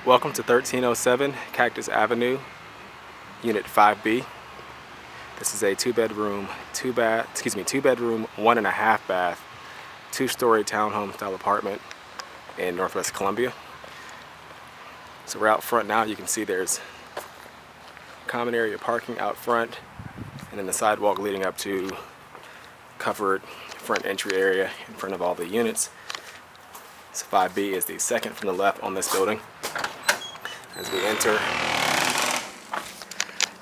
Welcome to 1307 Cactus Avenue, Unit 5B. This is a two bedroom, 1.5 bath, two-story townhome style apartment in Northwest Columbia. So we're out front now. You can see there's common area parking out front, and then the sidewalk leading up to covered front entry area in front of all the units. So 5B is the second from the left on this building. As we enter,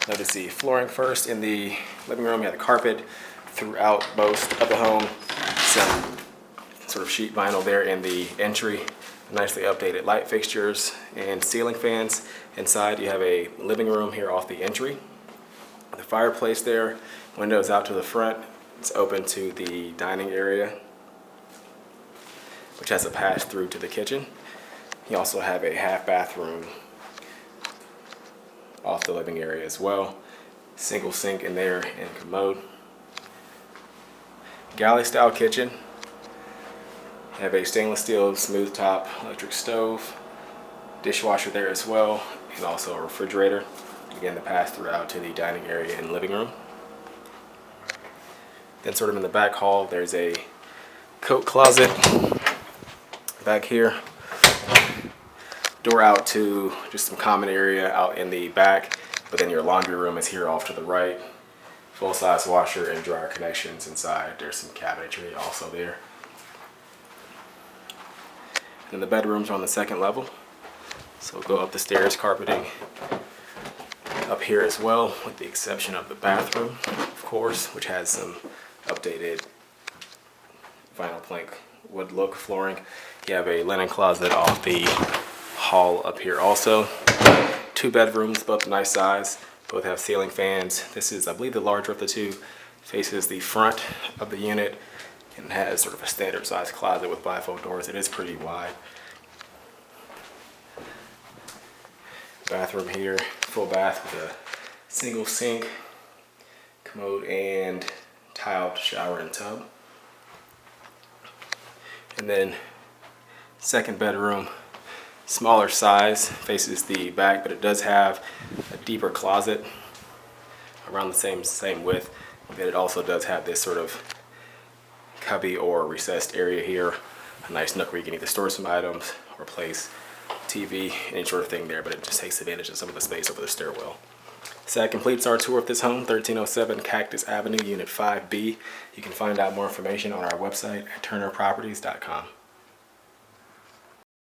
notice the flooring first. In the living room, you have the carpet throughout most of the home. Some sort of sheet vinyl there in the entry. Nicely updated light fixtures and ceiling fans. Inside, you have a living room here off the entry. The fireplace there, windows out to the front. It's open to the dining area, which has a pass through to the kitchen. You also have a half bathroom off the living area as well. Single sink in there and commode. Galley style kitchen. You have a stainless steel smooth top electric stove, dishwasher there as well, and also a refrigerator. Again, the pass through out to the dining area and living room. Then sort of in the back hall, there's a coat closet back here. Door out to just some common area out in the back, but then your laundry room is here off to the right. Full-size washer and dryer connections inside. There's some cabinetry also there. And the bedrooms are on the second level. So we'll go up the stairs, carpeting up here as well, with the exception of the bathroom, of course, which has some updated vinyl plank wood look flooring. You have a linen closet off the hall up here also. Two bedrooms, both nice size, both have ceiling fans. This is, I believe, the larger of the two. Faces the front of the unit and has sort of a standard size closet with bifold doors. It is pretty wide. Bathroom here, full bath with a single sink, commode, and tiled shower and tub. And then second bedroom, smaller size, faces the back, but it does have a deeper closet around the same width. But it also does have this sort of cubby or recessed area here, a nice nook where you can either store some items or place TV, any sort of thing there, but it just takes advantage of some of the space over the stairwell. So that completes our tour of this home, 1307 Cactus Avenue, Unit 5B. You can find out more information on our website at turnerproperties.com.